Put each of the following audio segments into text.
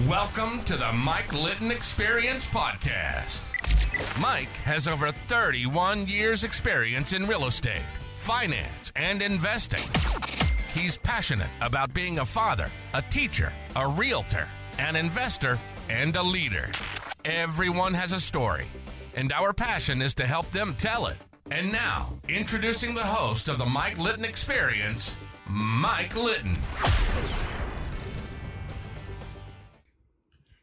Welcome to the Mike Litton Experience Podcast. Mike has over 31 years experience in real estate, finance, and investing. He's passionate about being a father, a teacher, a realtor, an investor, and a leader. Everyone has a story, and our passion is to help them tell it. And now, introducing the host of the Mike Litton Experience, Mike Litton.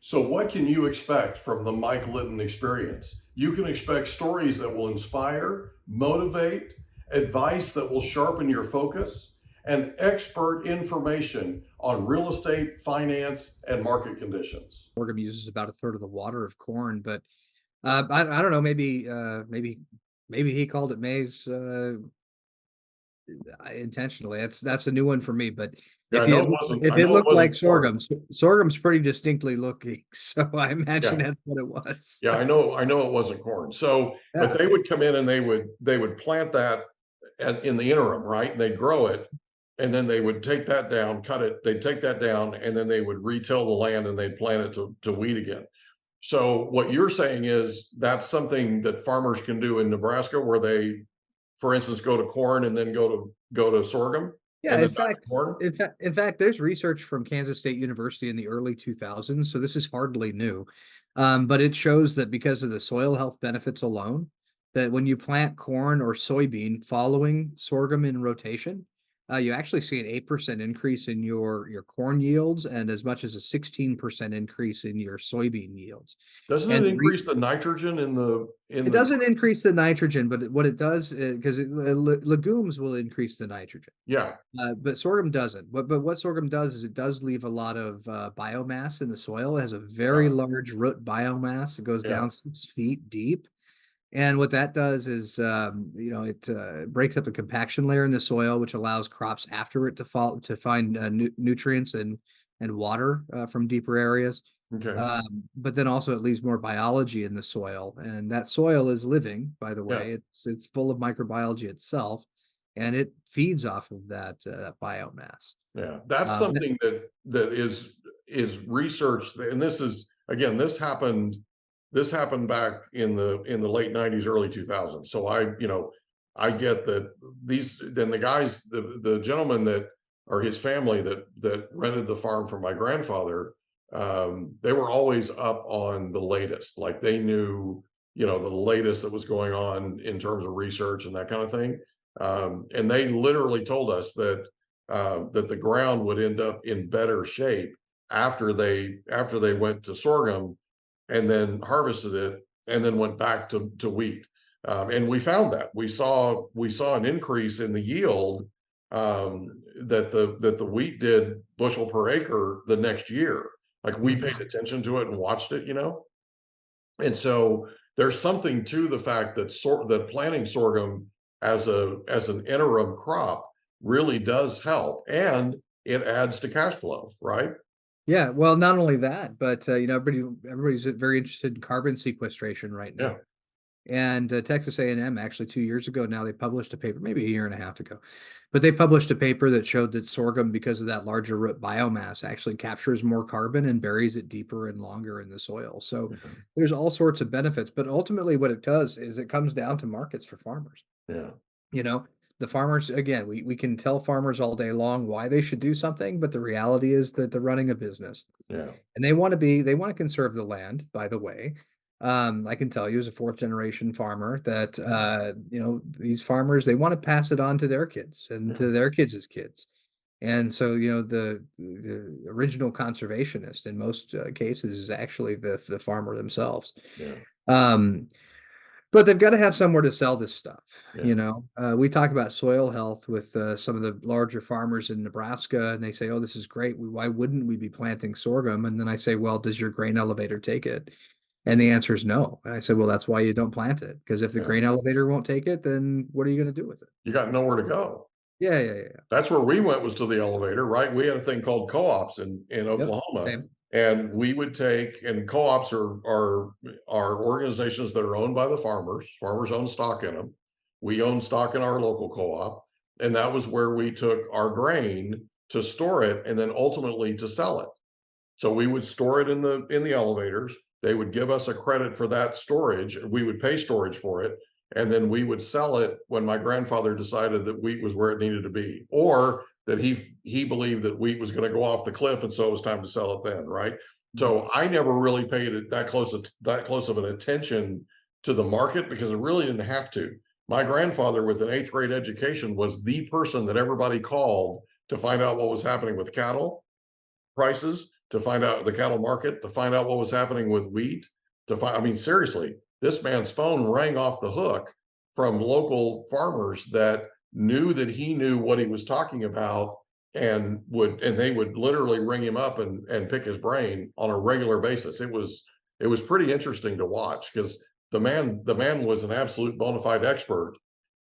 So what can you expect from the Mike Litton Experience? You can expect stories that will inspire, motivate, advice that will sharpen your focus, and expert information on real estate, finance, and market conditions. Sorghum uses about a third of the water of corn, but I don't know. Maybe he called it maize intentionally. That's a new one for me. But Yeah, if it looked like sorghum, sorghum's pretty distinctly looking. So I imagine that's what it was. Yeah, I know it wasn't corn. So, yeah. But they would come in and they would plant that in the interim, right? And they'd grow it, and then they would take that down, cut it. They'd take that down, and then they would retill the land and they'd plant it to wheat again. So what you're saying is that's something that farmers can do in Nebraska, where they, for instance, go to corn and then go to sorghum. Yeah, in fact, there's research from Kansas State University in the early 2000s, so this is hardly new, but it shows that because of the soil health benefits alone, that when you plant corn or soybean following sorghum in rotation, you actually see an 8% increase in your corn yields and as much as a 16% increase in your soybean yields. Doesn't it increase the nitrogen It doesn't increase the nitrogen, but what it does, because legumes will increase the nitrogen. Yeah. But sorghum doesn't. But what sorghum does is it does leave a lot of biomass in the soil. It has a very large root biomass. It goes down 6 feet deep. And what that does is, it breaks up a compaction layer in the soil, which allows crops after it to find nutrients and water from deeper areas. Okay. But then also it leaves more biology in the soil, and that soil is living, by the way. It's full of microbiology itself, and it feeds off of that biomass. Yeah, that's something that is researched, and this is, again, this happened back in the late 90s, early 2000s. So I get that the gentleman that, or his family that rented the farm from my grandfather, they were always up on the latest. Like they knew, the latest that was going on in terms of research and that kind of thing. And they literally told us that the ground would end up in better shape after they went to sorghum and then harvested it and then went back to wheat. And we found that we saw an increase in the yield that the wheat did bushel per acre the next year. Like we paid attention to it and watched it, And so there's something to the fact that planting sorghum as an interim crop really does help, and it adds to cash flow, right? Yeah, well, not only that, but everybody's very interested in carbon sequestration right now. Yeah. And Texas A&M actually 2 years ago now, they published a paper, maybe a year and a half ago, but they published a paper that showed that sorghum, because of that larger root biomass, actually captures more carbon and buries it deeper and longer in the soil. So there's all sorts of benefits, but ultimately what it does is it comes down to markets for farmers. Yeah. The farmers, again, we can tell farmers all day long why they should do something, but the reality is that they're running a business. Yeah. And they want to conserve the land, by the way. I can tell you as a 4th generation farmer that, these farmers, they want to pass it on to their kids and to their kids' kids. And so, the original conservationist in most cases is actually the farmer themselves. Yeah. But they've got to have somewhere to sell this stuff. Yeah. We talk about soil health with some of the larger farmers in Nebraska, and they say, oh, this is great. Why wouldn't we be planting sorghum? And then I say, well, does your grain elevator take it? And the answer is no. And I said, well, that's why you don't plant it. Because if the grain elevator won't take it, then what are you going to do with it? You got nowhere to go. Yeah. That's where we went, was to the elevator, right? We had a thing called co-ops in Oklahoma. Same. And we would take, and co-ops are organizations that are owned by the farmers. Farmers own stock in them. We own stock in our local co-op. And that was where we took our grain to store it and then ultimately to sell it. So we would store it in the elevators. They would give us a credit for that storage. We would pay storage for it. And then we would sell it when my grandfather decided that wheat was where it needed to be, or that he believed that wheat was going to go off the cliff, and so it was time to sell it then, right? So I never really paid it that close of an attention to the market, because I really didn't have to. My grandfather, with an 8th grade education, was the person that everybody called to find out what was happening with cattle prices, to find out the cattle market, to find out what was happening with wheat, I mean, seriously, this man's phone rang off the hook from local farmers that knew that he knew what he was talking about, and they would literally ring him up and pick his brain on a regular basis. It was pretty interesting to watch, because the man was an absolute bona fide expert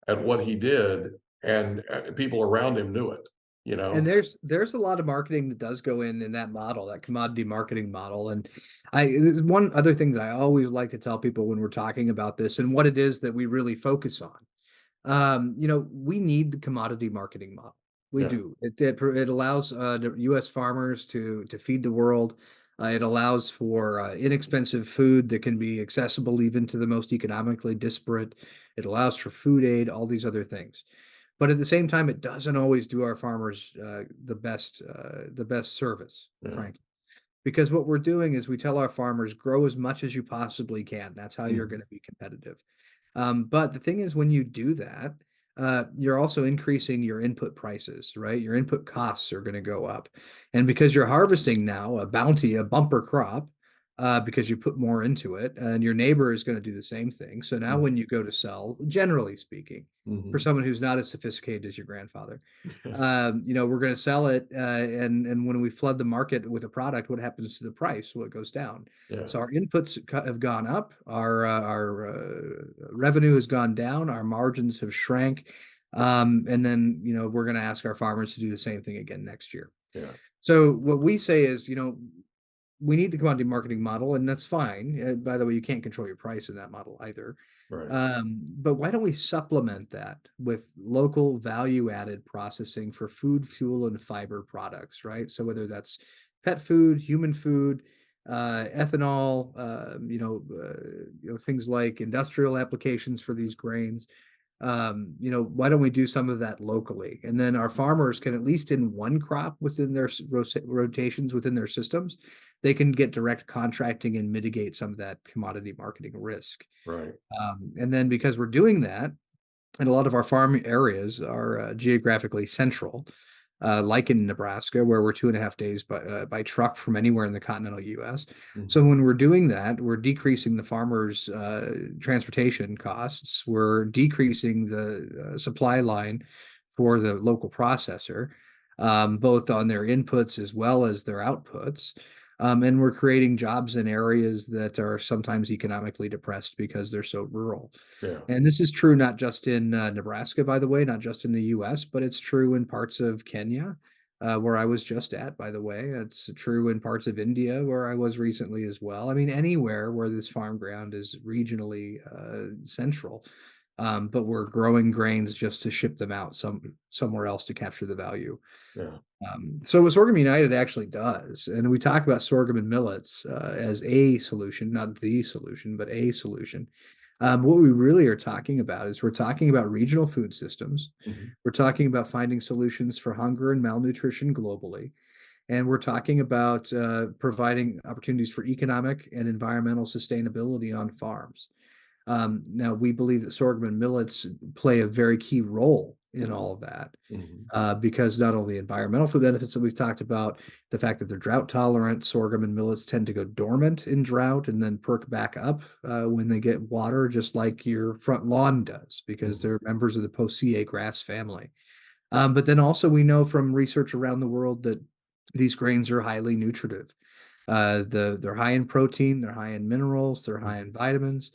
at what he did, and people around him knew it. And there's a lot of marketing that does go in that model, that commodity marketing model. And there's one other thing that I always like to tell people when we're talking about this and what it is that we really focus on. We need the commodity marketing model. We do. It allows U.S. farmers to feed the world. It allows for inexpensive food that can be accessible even to the most economically disparate. It allows for food aid, all these other things. But at the same time, it doesn't always do our farmers the best service, frankly. Because what we're doing is we tell our farmers, grow as much as you possibly can. That's how you're going to be competitive. But the thing is, when you do that, you're also increasing your input prices, right? Your input costs are going to go up. And because you're harvesting now a bumper crop, because you put more into it, and your neighbor is going to do the same thing. So now when you go to sell, generally speaking, for someone who's not as sophisticated as your grandfather, we're going to sell it. And when we flood the market with a product, what happens to the price? Well, it goes down. So our inputs have gone up, our revenue has gone down, our margins have shrank. And then, we're going to ask our farmers to do the same thing again next year. So what we say is, we need the commodity marketing model, and that's fine. By the way, you can't control your price in that model either. Right. But why don't we supplement that with local value-added processing for food, fuel, and fiber products, right? So whether that's pet food, human food, ethanol, things like industrial applications for these grains. Why don't we do some of that locally? And then our farmers can, at least in one crop within their rotations within their systems, they can get direct contracting and mitigate some of that commodity marketing risk. Right. And then because we're doing that, and a lot of our farm areas are geographically central, like in Nebraska, where we're 2.5 days by truck from anywhere in the continental U.S. So when we're doing that, we're decreasing the farmers' transportation costs. We're decreasing the supply line for the local processor, both on their inputs as well as their outputs. And we're creating jobs in areas that are sometimes economically depressed because they're so rural. And this is true not just in Nebraska, by the way, not just in the U.S., but it's true in parts of Kenya, where I was just at, by the way. It's true in parts of India, where I was recently as well. I mean, anywhere where this farm ground is regionally central. But we're growing grains just to ship them out somewhere else to capture the value. So what Sorghum United actually does, and we talk about sorghum and millets as a solution, not the solution, but a solution. What we really are talking about is we're talking about regional food systems. We're talking about finding solutions for hunger and malnutrition globally. And we're talking about providing opportunities for economic and environmental sustainability on farms. Now, we believe that sorghum and millets play a very key role in all of that, because not only environmental food benefits that we've talked about, the fact that they're drought tolerant, sorghum and millets tend to go dormant in drought and then perk back up when they get water, just like your front lawn does, because they're members of the Poaceae grass family. But then also we know from research around the world that these grains are highly nutritive. They're high in protein, they're high in minerals, they're high in vitamins.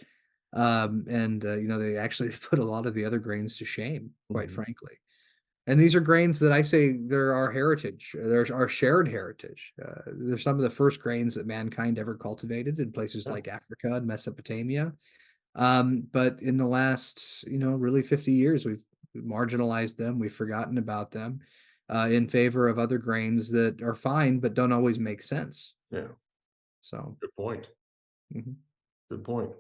They actually put a lot of the other grains to shame, quite frankly. And these are grains that I say they're our heritage. There's our shared heritage. They're some of the first grains that mankind ever cultivated in places like Africa and Mesopotamia. But in the last, really 50 years, we've marginalized them. We've forgotten about them in favor of other grains that are fine, but don't always make sense. Yeah. So Good point. mhm. Good point.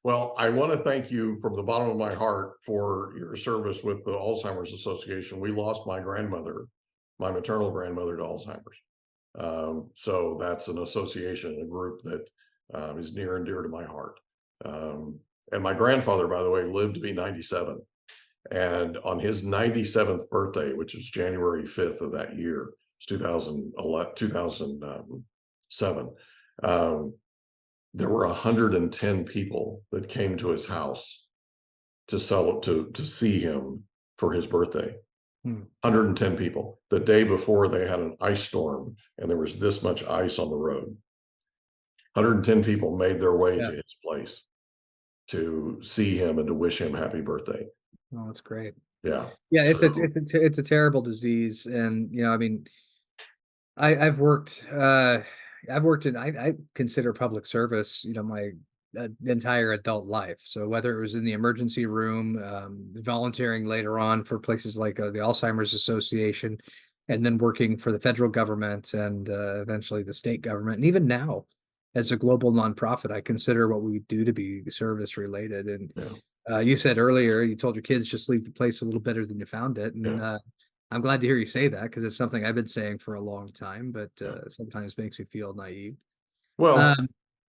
Well, I want to thank you from the bottom of my heart for your service with the Alzheimer's Association. We lost my grandmother, my maternal grandmother, to Alzheimer's. So that's an association, a group that is near and dear to my heart. And my grandfather, by the way, lived to be 97. And on his 97th birthday, which was January 5th of that year, it's 2007, there were 110 people that came to his house to see him for his birthday. 110 people. The day before, they had an ice storm and there was this much ice on the road. 110 people made their way to his place to see him and to wish him happy birthday. Oh, that's great. Yeah. Yeah, it's a terrible disease, and I mean, I've worked in I consider public service, my entire adult life. So whether it was in the emergency room, volunteering later on for places like the Alzheimer's Association, and then working for the federal government and eventually the state government, and even now as a global nonprofit, I consider what we do to be service related. And you said earlier, you told your kids just leave the place a little better than you found it, and I'm glad to hear you say that, because it's something I've been saying for a long time, but sometimes makes me feel naive. Well,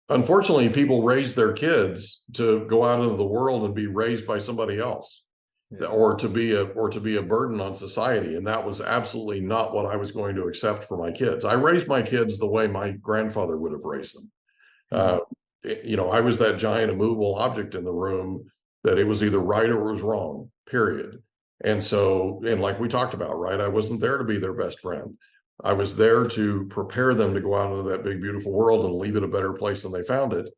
unfortunately, people raise their kids to go out into the world and be raised by somebody else, or to be a burden on society. And that was absolutely not what I was going to accept for my kids. I raised my kids the way my grandfather would have raised them. I was that giant immovable object in the room that it was either right or it was wrong, period. And so, and like we talked about, right, I wasn't there to be their best friend. I was there to prepare them to go out into that big, beautiful world and leave it a better place than they found it.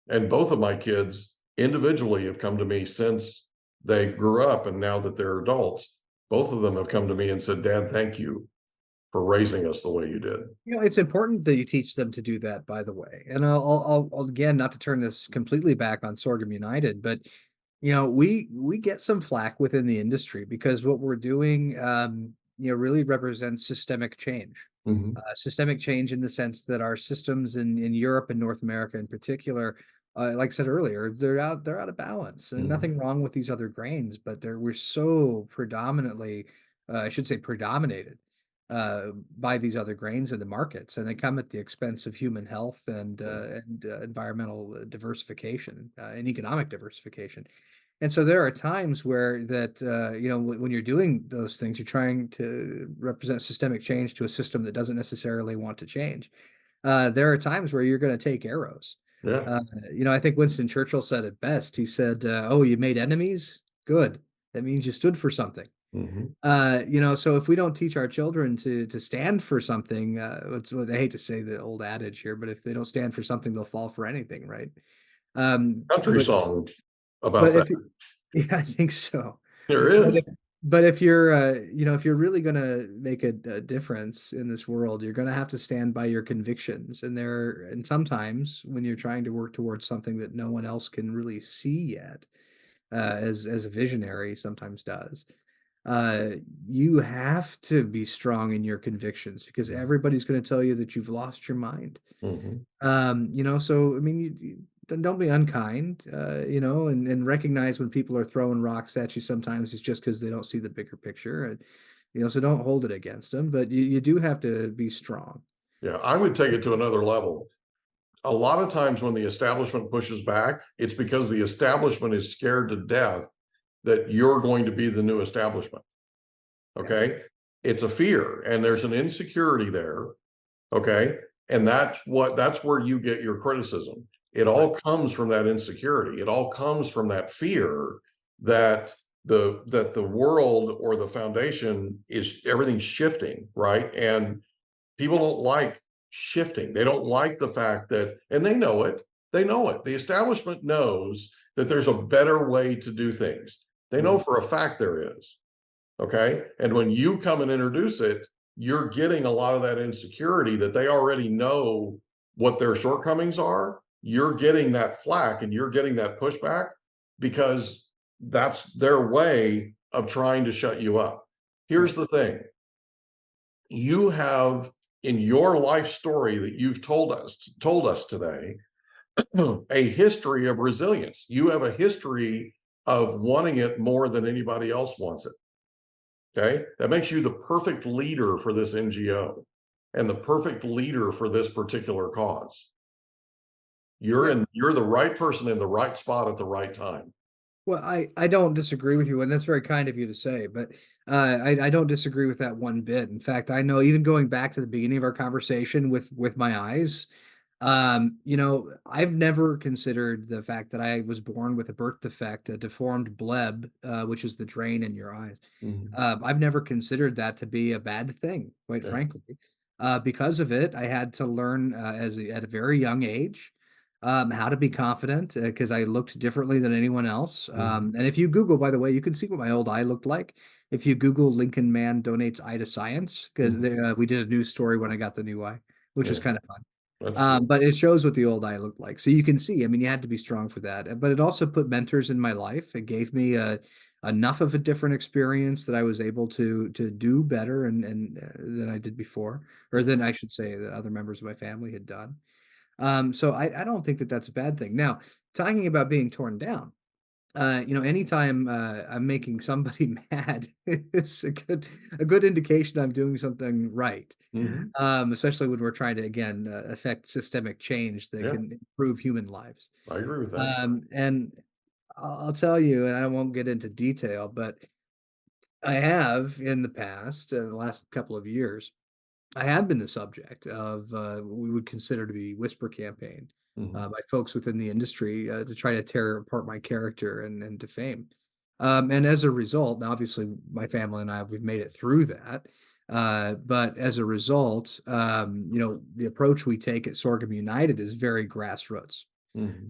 And both of my kids individually have come to me since they grew up, and now that they're adults, both of them have come to me and said, "Dad, thank you for raising us the way you did." It's important that you teach them to do that, by the way. And I'll again, not to turn this completely back on Sorghum United, but we get some flack within the industry because what we're doing, really represents systemic change. Systemic change in the sense that our systems in Europe and North America in particular, like I said earlier, they're out of balance. And nothing wrong with these other grains, but we're so predominantly, I should say predominated by these other grains in the markets, and they come at the expense of human health and environmental diversification and economic diversification. And so there are times where that when you're doing those things, you're trying to represent systemic change to a system that doesn't necessarily want to change. There are times where you're going to take arrows. I think Winston Churchill said it best. He said, "Oh, you made enemies? Good. That means you stood for something." So if we don't teach our children to stand for something, I hate to say the old adage here, but if they don't stand for something, they'll fall for anything, right? Country song about that. Yeah, I think so. There is. But if you're, if you're really going to make a difference in this world, you're going to have to stand by your convictions. And sometimes when you're trying to work towards something that no one else can really see yet, as a visionary sometimes does, you have to be strong in your convictions, because everybody's going to tell you that you've lost your mind. So I mean, don't be unkind, and recognize when people are throwing rocks at you. Sometimes it's just because they don't see the bigger picture, and so don't hold it against them. But you do have to be strong. Yeah, I would take it to another level. A lot of times when the establishment pushes back, it's because the establishment is scared to death that you're going to be the new establishment. Okay. It's a fear, and there's an insecurity there. Okay. And that's where you get your criticism. It all comes from that insecurity. It all comes from that fear that the world or the foundation is, everything's shifting, right? And people don't like shifting. They don't like the fact that, and they know it. The establishment knows that there's a better way to do things. They know for a fact there is. Okay. And when you come and introduce it, you're getting a lot of that insecurity that they already know what their shortcomings are. You're getting that flack and you're getting that pushback because that's their way of trying to shut you up. Here's the thing. You have in your life story that you've told us today, a history of resilience. You have a history of wanting it more than anybody else wants it. Okay, that makes you the perfect leader for this NGO and the perfect leader for this particular cause. You're the right person in the right spot at the right time. Well, I don't disagree with you, and that's very kind of you to say, but I don't disagree with that one bit. In fact, I know even going back to the beginning of our conversation with my eyes, I've never considered the fact that I was born with a birth defect, a deformed bleb, which is the drain in your eyes. I've never considered that to be a bad thing, quite frankly. Because of it, I had to learn at a very young age how to be confident because I looked differently than anyone else. And if you Google, by the way, you can see what my old eye looked like. If you Google Lincoln man donates eye to science, because we did a news story when I got the new eye, which was kind of fun. Cool. But it shows what the old eye looked like. So you can see, I mean, you had to be strong for that. But it also put mentors in my life. It gave me enough of a different experience that I was able to do better and than I did before, or than I should say that other members of my family had done. So I don't think that that's a bad thing. Now, talking about being torn down, anytime I'm making somebody mad, it's a good indication I'm doing something right. Especially when we're trying to again affect systemic change that can improve human lives. I agree with that. And I'll tell you, and I won't get into detail, but I have in the past, the last couple of years, I have been the subject of we would consider to be whisper campaign by folks within the industry to try to tear apart my character and defame. And as a result, now obviously my family and we've made it through that. But as a result, the approach we take at Sorghum United is very grassroots.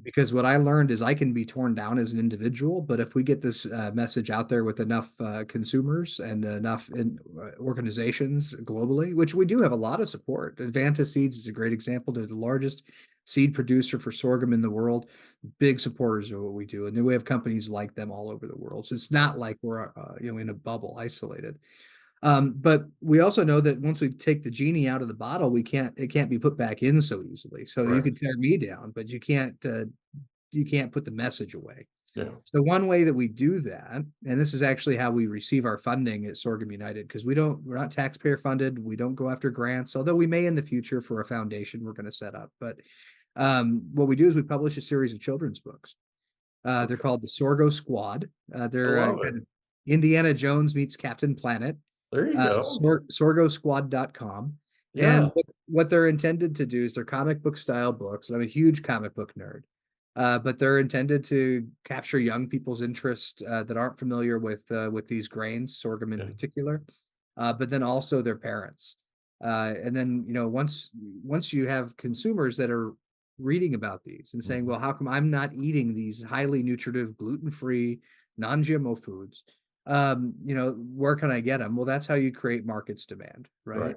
Because what I learned is I can be torn down as an individual, but if we get this message out there with enough consumers and enough organizations globally, which we do have a lot of support. Advanta Seeds is a great example. They're the largest seed producer for sorghum in the world, big supporters of what we do. And then we have companies like them all over the world. So it's not like we're in a bubble isolated. But we also know that once we take the genie out of the bottle, it can't be put back in so easily. So you can tear me down, but you can't put the message away. Yeah. So one way that we do that, and this is actually how we receive our funding at Sorghum United, because we're not taxpayer funded. We don't go after grants, although we may in the future for a foundation we're going to set up. But what we do is we publish a series of children's books. They're called the Sorgo Squad. They're kind of Indiana Jones meets Captain Planet. There you go. Sorgosquad.com. Yeah. And what they're intended to do is they're comic book style books. I'm a huge comic book nerd. But they're intended to capture young people's interest that aren't familiar with these grains, sorghum in particular, but then also their parents. And then, once you have consumers that are reading about these and saying, well, how come I'm not eating these highly nutritive, gluten-free, non-GMO foods? Where can I get them? Well, that's how you create markets demand, right?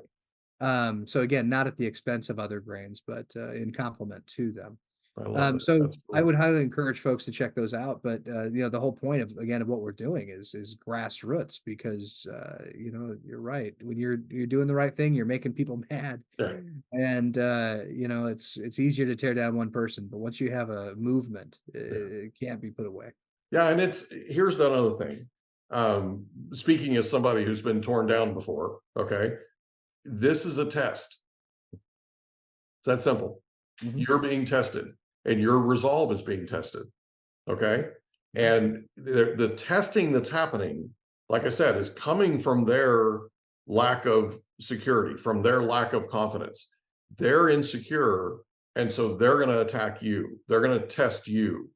So again, not at the expense of other grains, but in complement to them. So cool. I would highly encourage folks to check those out. But the whole point of what we're doing is grassroots, because you're right. When you're doing the right thing, you're making people mad, and it's easier to tear down one person. But once you have a movement, it can't be put away. Yeah, and here's that other thing. Speaking as somebody who's been torn down before, okay, this is a test. It's that simple. You're being tested, and your resolve is being tested. Okay. And the testing that's happening, like I said, is coming from their lack of security, from their lack of confidence. They're insecure, and so they're going to attack you. They're going to test you.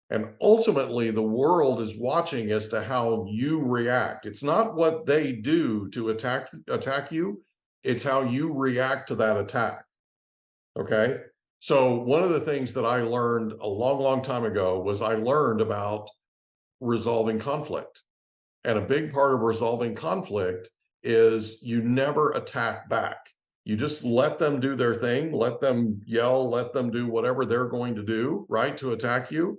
And ultimately, the world is watching as to how you react. It's not what they do to attack you. It's how you react to that attack. Okay. So one of the things that I learned a long, long time ago was I learned about resolving conflict. And a big part of resolving conflict is you never attack back. You just let them do their thing, let them yell, let them do whatever they're going to do, right, to attack you.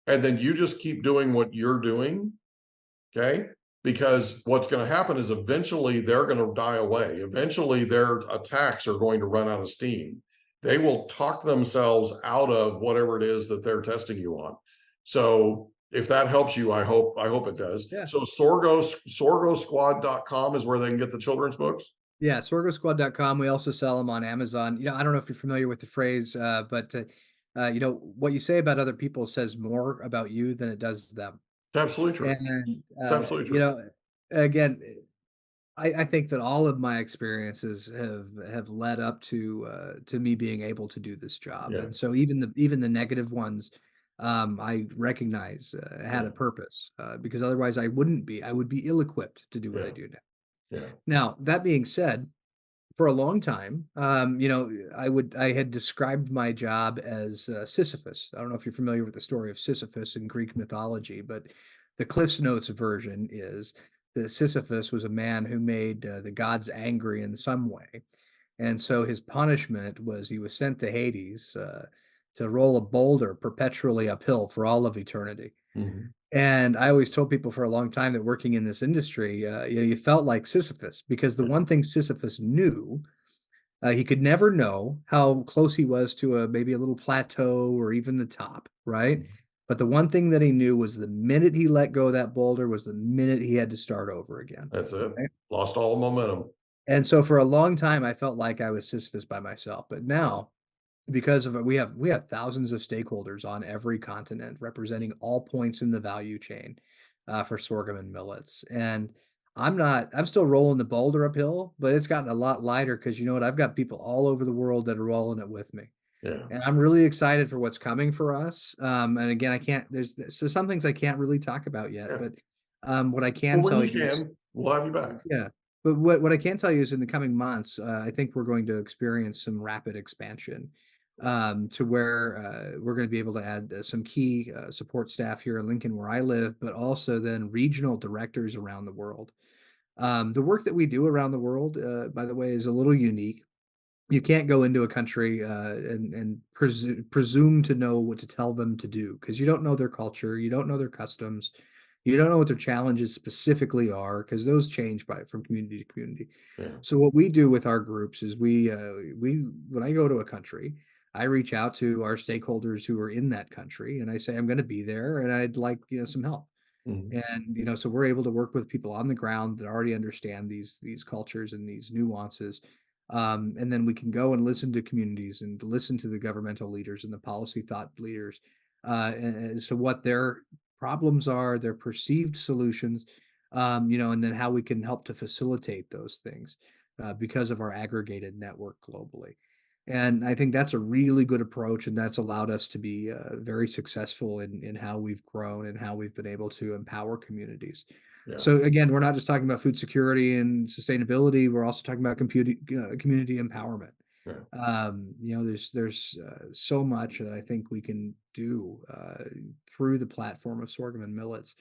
And then you just keep doing what you're doing, okay? because what's going to happen is eventually they're going to die away. Eventually their attacks are going to run out of steam. They will talk themselves out of whatever it is that they're testing you on. So if that helps you, I hope it does. Yeah. So sorghosquad.com is where they can get the children's books. Yeah, sorghosquad.com. We also sell them on Amazon. I don't know if you're familiar with the phrase, but what you say about other people says more about you than it does them. Absolutely true. And Absolutely true. Again, I think that all of my experiences have led up to me being able to do this job. Yeah. And so even the negative ones, I recognize had a purpose, because otherwise I would be ill-equipped to do what I do now. Yeah. Now, that being said, for a long time, I had described my job as Sisyphus. I don't know if you're familiar with the story of Sisyphus in Greek mythology, but the Cliff's Notes version is that Sisyphus was a man who made the gods angry in some way. And so his punishment was he was sent to Hades to roll a boulder perpetually uphill for all of eternity. Mm-hmm. And I always told people for a long time that working in this industry, you felt like Sisyphus, because the one thing Sisyphus knew, he could never know how close he was to maybe a little plateau or even the top, right? But the one thing that he knew was the minute he let go of that boulder was the minute he had to start over again. That's it. Right? Lost all momentum. And so for a long time, I felt like I was Sisyphus by myself. But now, because of it, we have thousands of stakeholders on every continent representing all points in the value chain for sorghum and millets. And I'm still rolling the boulder uphill, but it's gotten a lot lighter because you know what? I've got people all over the world that are rolling it with me. Yeah. And I'm really excited for what's coming for us. And again, there's some things I can't really talk about yet, but what I can tell you we'll have you back. Yeah. But what I can tell you is in the coming months, I think we're going to experience some rapid expansion to where we're going to be able to add some key support staff here in Lincoln, where I live, but also then regional directors around the world. The work that we do around the world, by the way, is a little unique. You can't go into a country and presume to know what to tell them to do, because you don't know their culture, you don't know their customs, you don't know what their challenges specifically are, because those change from community to community. Yeah. So what we do with our groups is we when I go to a country, I reach out to our stakeholders who are in that country, and I say I'm going to be there, and I'd like some help. Mm-hmm. And so we're able to work with people on the ground that already understand these cultures and these nuances. And then we can go and listen to communities and listen to the governmental leaders and the policy thought leaders as to what their problems are, their perceived solutions, and then how we can help to facilitate those things because of our aggregated network globally. And I think that's a really good approach, and that's allowed us to be very successful in how we've grown and how we've been able to empower communities. Yeah. So again, we're not just talking about food security and sustainability. We're also talking about community empowerment. Yeah. There's so much that I think we can do through the platform of sorghum and millets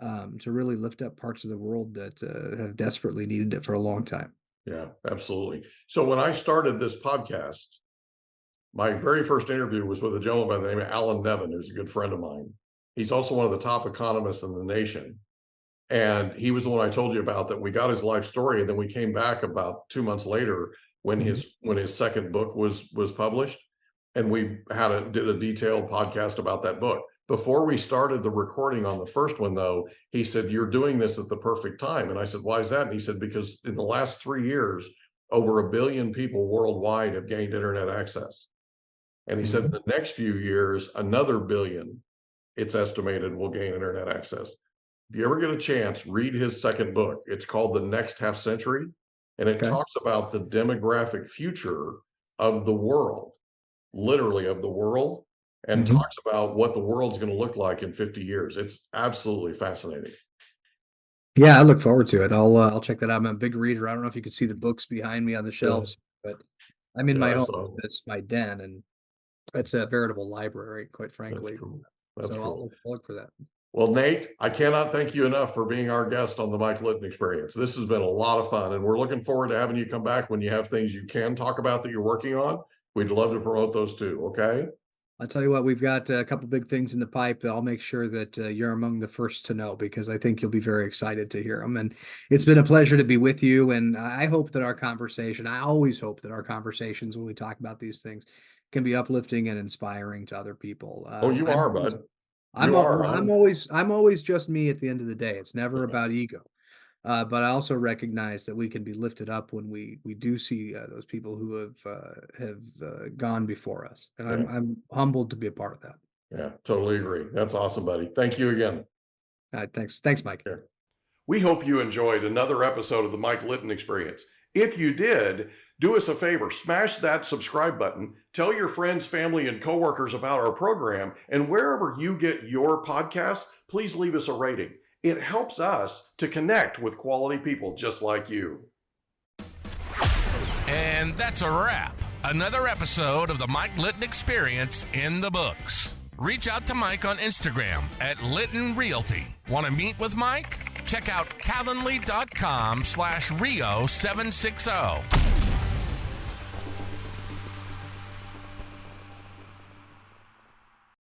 to really lift up parts of the world that have desperately needed it for a long time. Yeah, absolutely. So when I started this podcast, my very first interview was with a gentleman by the name of Alan Nevin, who's a good friend of mine. He's also one of the top economists in the nation. And he was the one I told you about, that we got his life story. And then we came back about 2 months later when his second book was published. And we did a detailed podcast about that book. Before we started the recording on the first one, though, he said, "You're doing this at the perfect time." And I said, "Why is that?" And he said, "Because in the last 3 years, over 1 billion people worldwide have gained internet access." And he said, in the next few years, another 1 billion, it's estimated, will gain internet access. If you ever get a chance, read his second book. It's called The Next Half Century. And it talks about the demographic future of the world, literally of the world, and talks about what the world's going to look like in 50 years. It's absolutely fascinating. Yeah, I look forward to it. I'll check that out. I'm a big reader. I don't know if you can see the books behind me on the shelves, but I'm in my home. It's my den, and it's a veritable library, quite frankly. That's cool. That's so cool. I'll look for that. Well, Nate, I cannot thank you enough for being our guest on the Mike Litton Experience. This has been a lot of fun, and we're looking forward to having you come back when you have things you can talk about that you're working on. We'd love to promote those too, okay? I'll tell you what, we've got a couple big things in the pipe that I'll make sure that you're among the first to know, because I think you'll be very excited to hear them. And it's been a pleasure to be with you. And I hope that I always hope that our conversations when we talk about these things can be uplifting and inspiring to other people. Oh, you are, bud. You are. I'm always just me at the end of the day. It's never about ego. But I also recognize that we can be lifted up when we do see those people who have gone before us, and I'm humbled to be a part of that. Yeah, totally agree. That's awesome, buddy. Thank you again. Thanks, Mike. Yeah. We hope you enjoyed another episode of the Mike Litton Experience. If you did, do us a favor, smash that subscribe button, tell your friends, family, and coworkers about our program, and wherever you get your podcasts, please leave us a rating. It helps us to connect with quality people just like you. And that's a wrap. Another episode of the Mike Litton Experience in the books. Reach out to Mike on Instagram at Litton Realty. Want to meet with Mike? Check out calendly.com/Rio760.